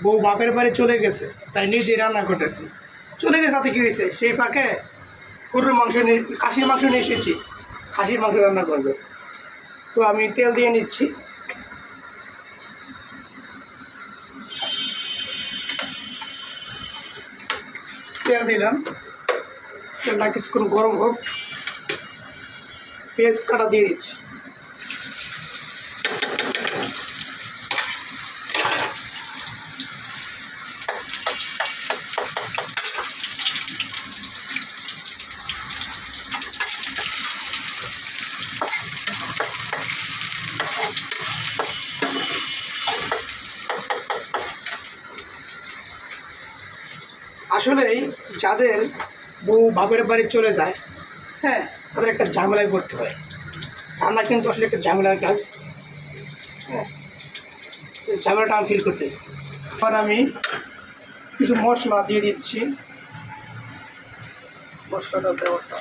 বউ বাপের বাড়ি চলে গেছে, তাই নিজেই রান্না করতেছি। চলে গেছে তাতে কী হয়েছে, সেই ফাঁকে গরুর মাংস নিয়ে, খাসির মাংস নিয়ে এসেছি, খাসির মাংস রান্না করবে। তো আমি তেল দিয়ে নিচ্ছি। তেল দিলাম, তেলটা কিছুক্ষণ গরম হোক। পেঁয়াজ কাটা দিয়ে দিচ্ছি। আসলেই যাদের বউ বাপের বাড়ি চলে যায়, হ্যাঁ, তাদের একটা ঝামেলায় পড়তে হয়। রান্না কিন্তু আসলে একটা ঝামেলার কাজ। হ্যাঁ, ঝামেলাটা আমি ফিল করতেছি। এবার আমি কিছু মশলা দিয়ে দিচ্ছি। মশলাটা দেওয়াটা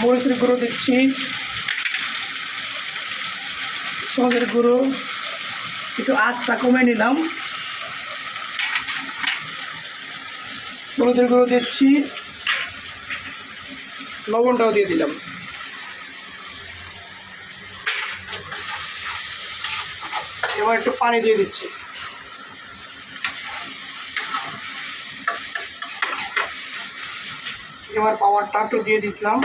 মরিচের গুঁড়ো দিচ্ছি, সজের গুঁড়ো, একটু আঁচটা কমে নিলাম। হলুদের গুঁড়ো দিচ্ছি, লবণটাও দিয়ে দিলাম। এবার একটু পানি দিয়ে দিচ্ছি। এবার পাওয়ারটা একটু দিয়ে দিলাম।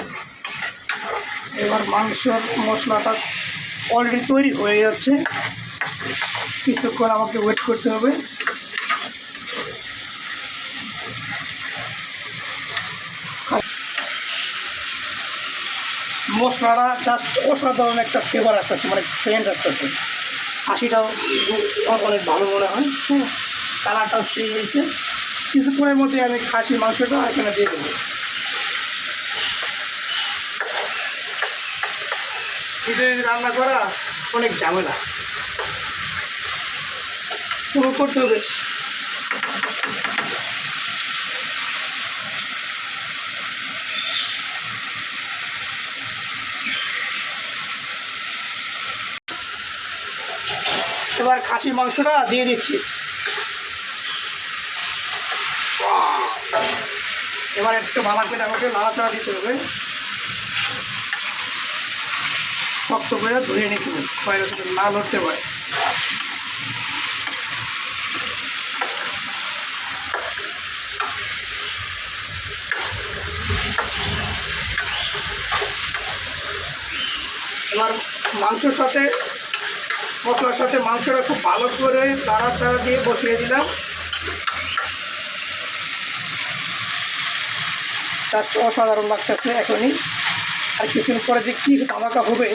এবার মাংসর মশলাটা অলরেডি তৈরি হয়ে যাচ্ছে, কিছুক্ষণ আমাকে ওয়েট করতে হবে। মশলাটা জাস্ট অসাধারণ একটা ফ্লেভার আসতেছে, মানে সেন্ট আসতেছে। খাসিটাও অনেক ভালো মনে হয়। হ্যাঁ, কালারটাও সেই হয়েছে। কিছুক্ষণের মধ্যে আমি খাসির মাংসটা এখানে দিয়ে দেবো। রান্না করা অনেক ঝামেলা, পুরো করতে হবে। এবার খাসির মাংসটা দিয়ে দিচ্ছি। এবার একটু ভালো করে আমাকে নাড়াচাড়া দিতে হবে, শক্ত করে ধুয়ে নিতে হবে, খয়ের না লড়তে পারে। এবার মাংসের সাথে, মশলার সাথে মাংসটা খুব ভালো করে নাড়াচাড়া দিয়ে বসিয়ে দিলাম। জাস্ট অসাধারণ লাগতেছে এখনই। আর কিছুদিন পরে যে কী ধামাকা হবে।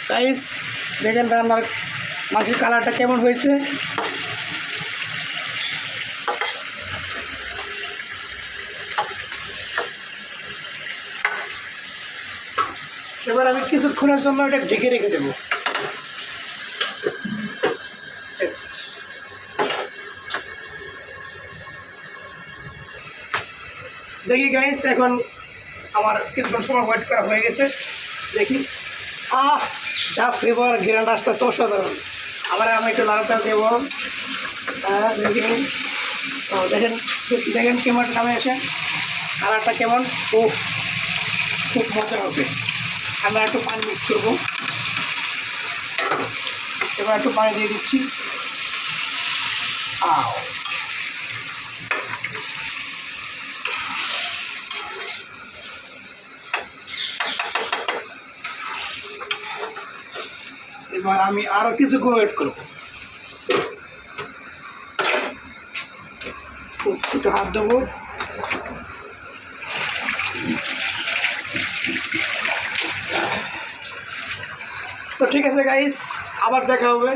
গাইস দেখেন রান্নার মাংসের কালারটা কেমন হয়েছে। এবার আমি কিছুক্ষণের জন্য এটা ঢেকে রেখে দেবো। দেখি গাইস, এখন আমার কিছুক্ষণ সময় ওয়েট করা হয়ে গেছে। দেখি, যা ফ্লেভার ঘেরানটা আসতেছে অসাধারণ। আবার আমি একটু লালটা দেবো। দেখি, দেখেন দেখেন কেমন নামে আসে, কালারটা কেমন। ও খুব মজা হবে। আমরা একটু পানি মিক্স করবো। এবার একটু পানি দিয়ে দিচ্ছি। এবার আমি আরো কিছুক্ষণ ওয়েট করবো। একটু হাত দেবো। তো ঠিক আছে গাইস, আবার দেখা হবে।